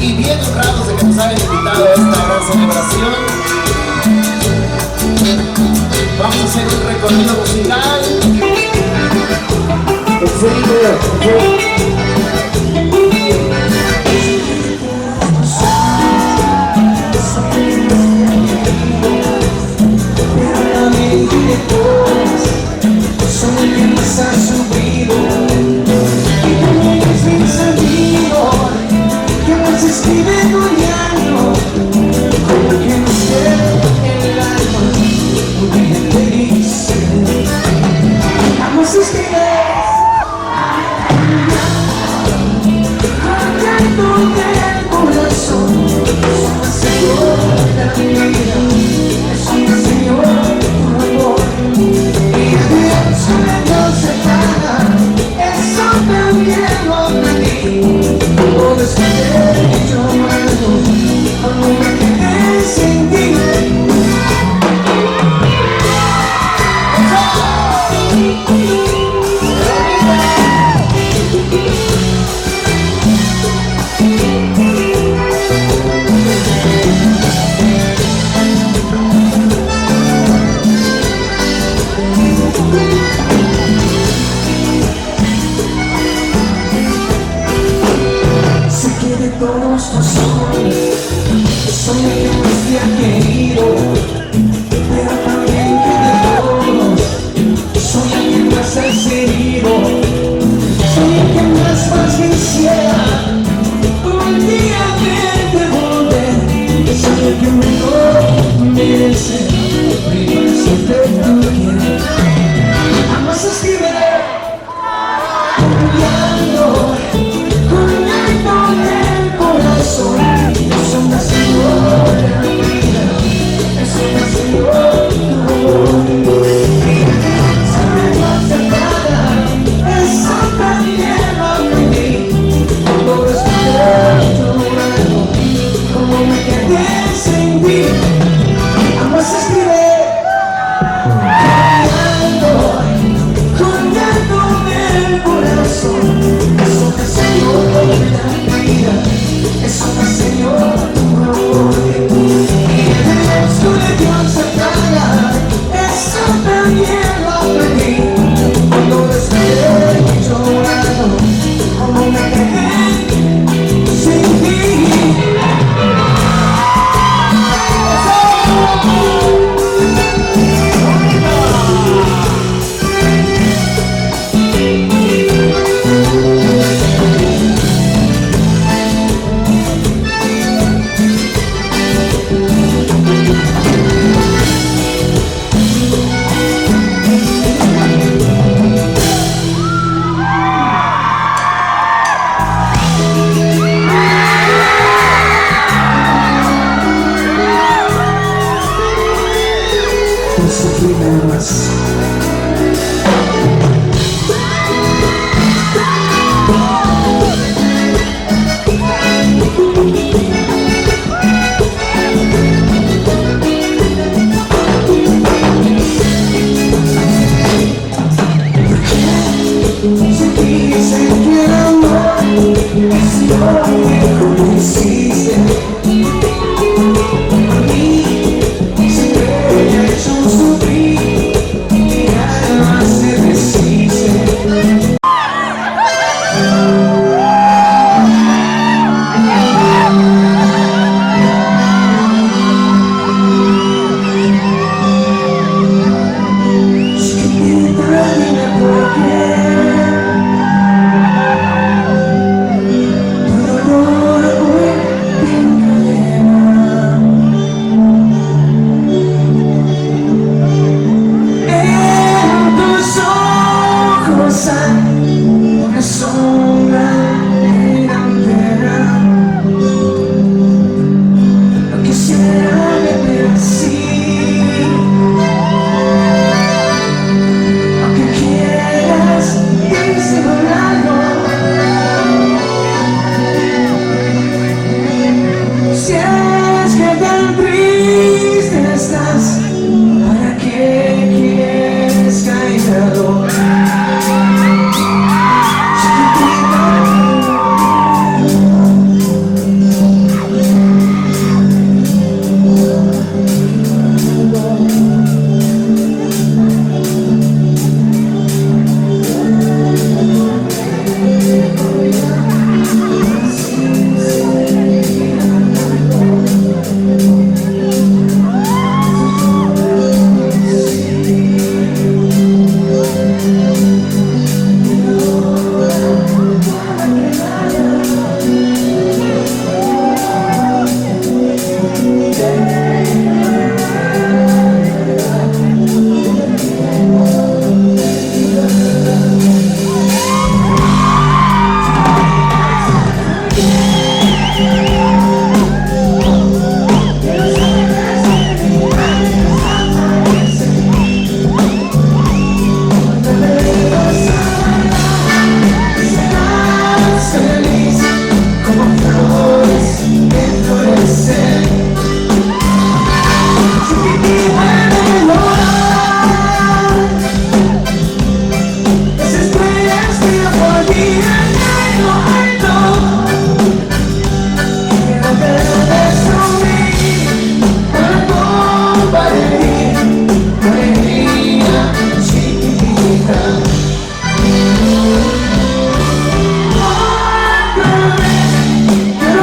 Y bien honrados de que nos hayan invitado a esta gran celebración. Vamos a hacer un recorrido musical. Soy el que más te ha querido, pero también que de todos. Soy el que más has herido, soy el que más quisiera un día verte volver. Soy el que mejor merece privarse de tu querer. Jamás escribiré con llanto del corazón. Quiero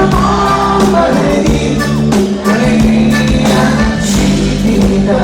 compartir tu alegría chiquitita.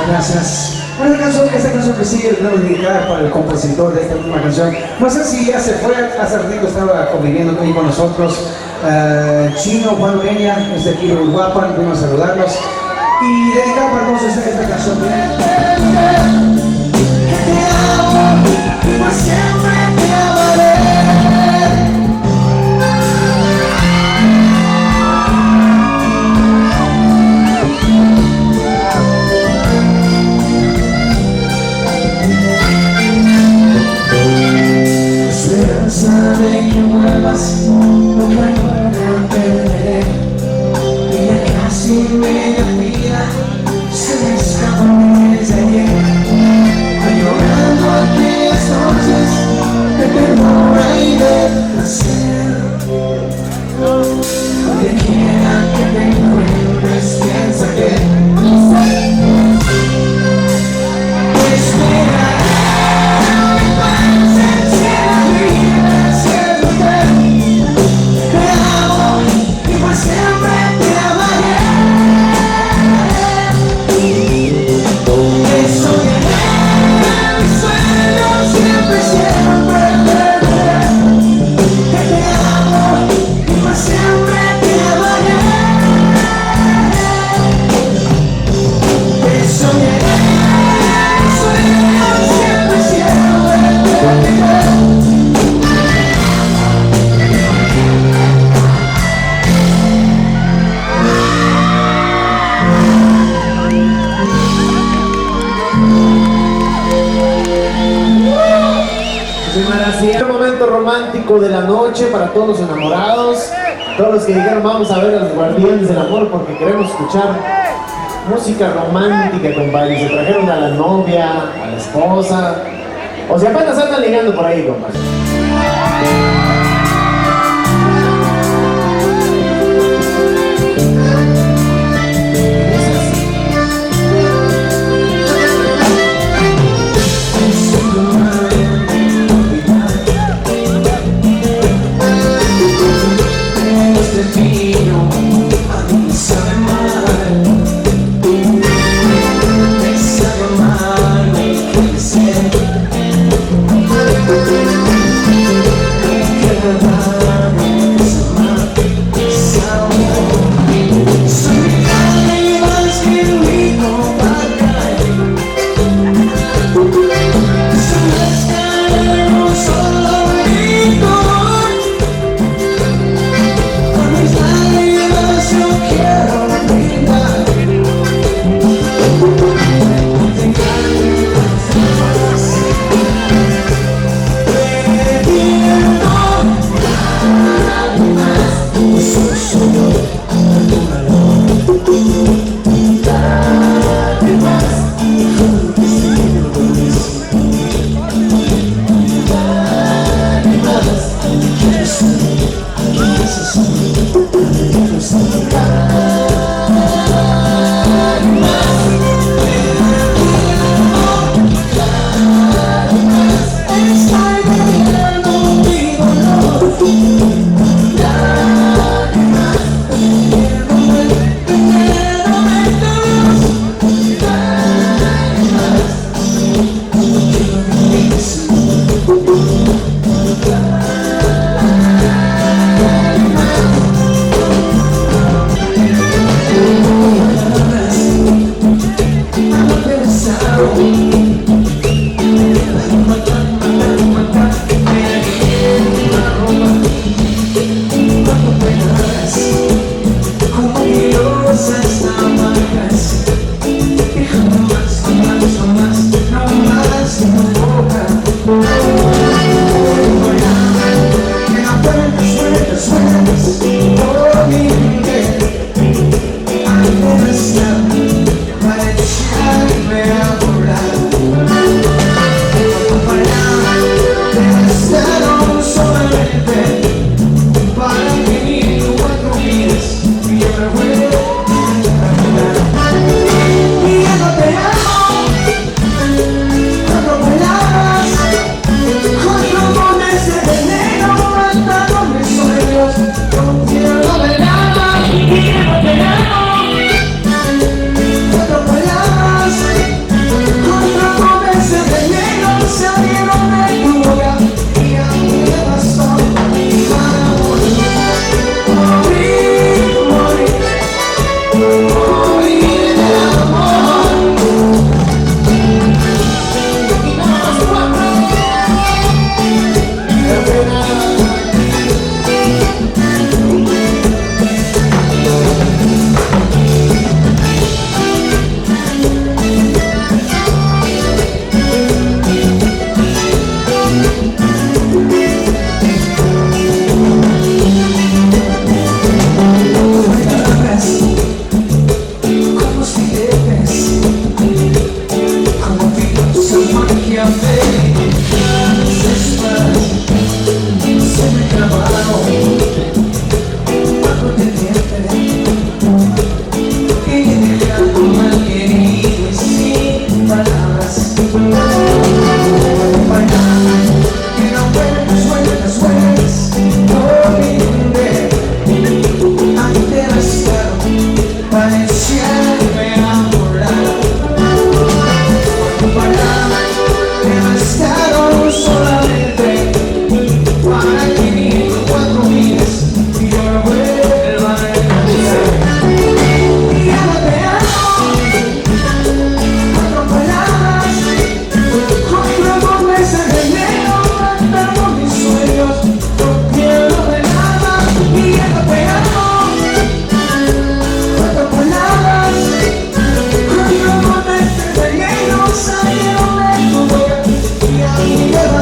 Gracias. Bueno, esta canción que sigue, la dedicada para el compositor de esta última canción. No sé si ya se fue, hace ratito estaba conviviendo aquí con nosotros. Chino, Juan Peña, es de aquí de Uruguapan, vino a saludarnos. Y dedicada para todos esta canción. Te amo, por siempre te amaré. Sabe que vuelvas, no me perderé. Y ya casi media vida se me escapa desde ayer. Llorando aquellas noches de ternura y de placer. Donde quiera que te encuentres, piensa que el momento romántico de la noche para todos los enamorados, todos los que dijeron vamos a ver a los guardianes del amor porque queremos escuchar música romántica, compadre. Se trajeron a la novia, a la esposa, o sea, apenas andan ligando por ahí, compadre.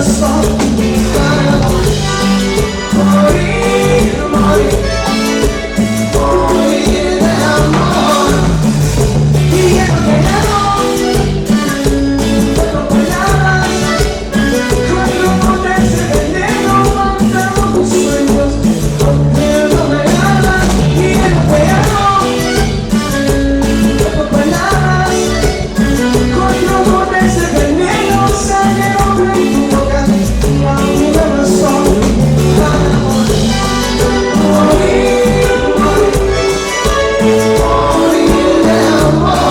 corazón para morir, morir, morir de amor. Y ya no quedaron palabras, cuatro botes de veneno, matamos tus sueños, no me amas. Y ya no quedaron palabras, cuatro botes de veneno salieron de tu boca, y a mi corazón para morir, morir, morir de amor.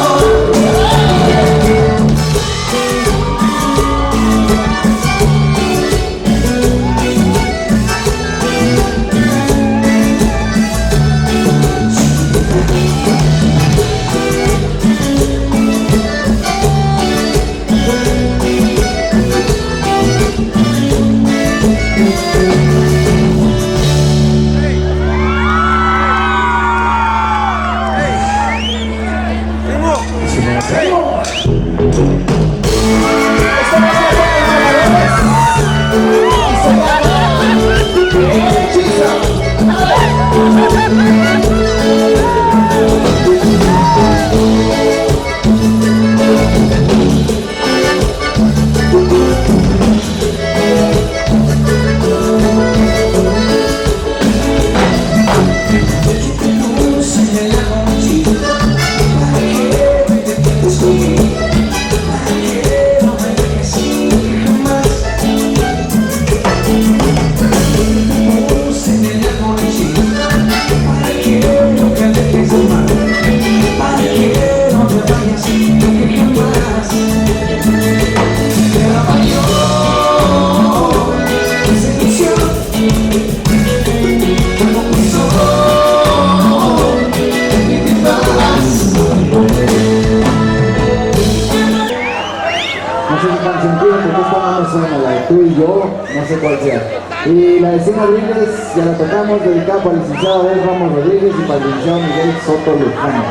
Tú y yo, no sé cuál sea. Y la de 100 abriles ya la tocamos, dedicada para el licenciado Abel Ramos Rodríguez y para el licenciado Miguel Soto Lujano.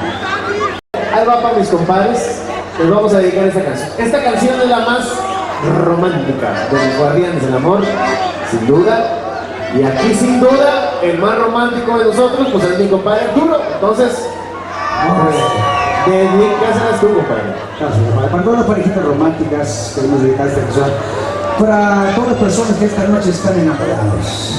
Ahí va para mis compadres, les vamos a dedicar esta canción. Esta canción es la más romántica de los Guardianes del Amor, sin duda. Y aquí sin duda, el más romántico de nosotros, pues es mi compadre Arturo. Entonces, dedícaselas tú, compadre. Gracias, compadre. Para todas las parejitas románticas queremos dedicar esta canción. Para todas las personas que esta noche están enamorados.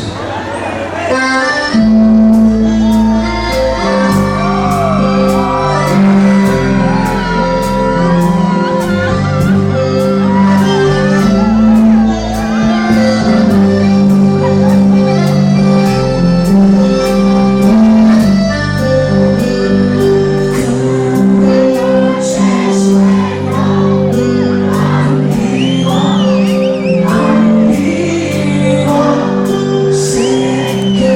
Sé que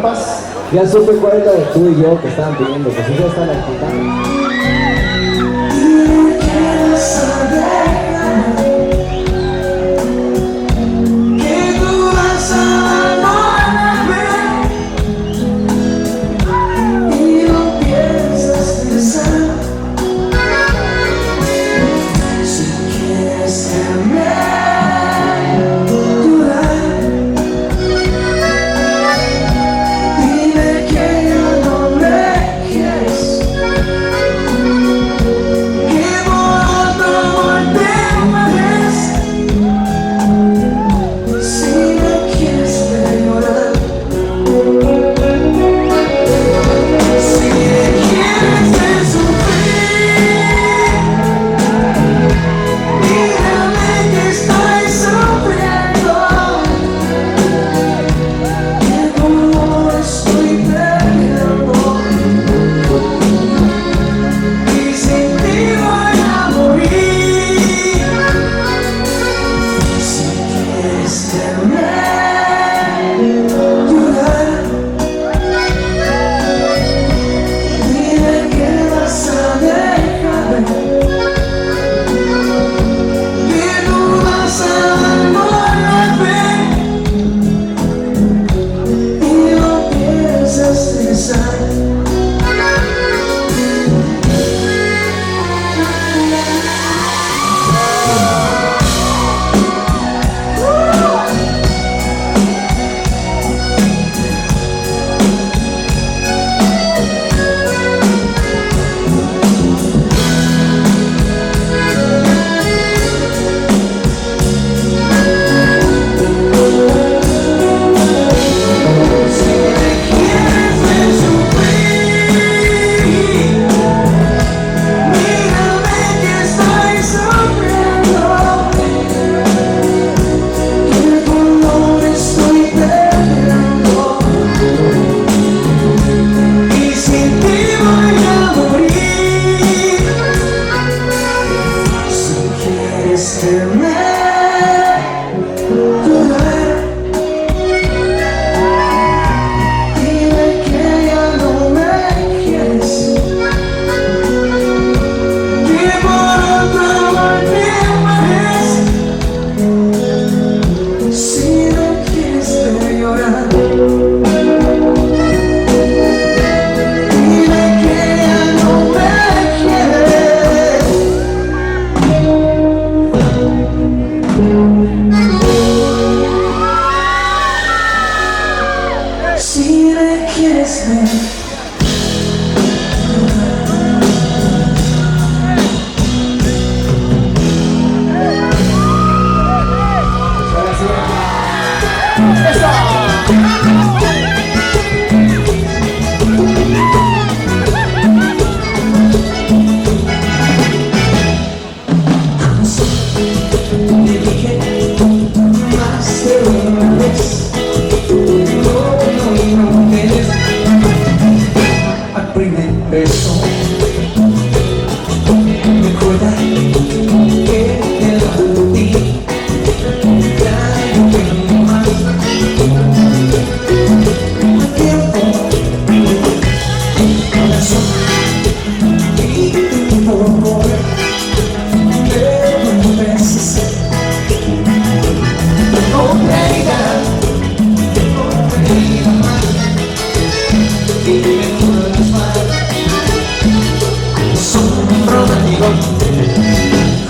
compas? Ya supe cuál es la de tú y yo que estaban pidiendo, pues si ya están escuchando.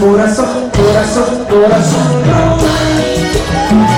Corazón, corazón, corazón romántico.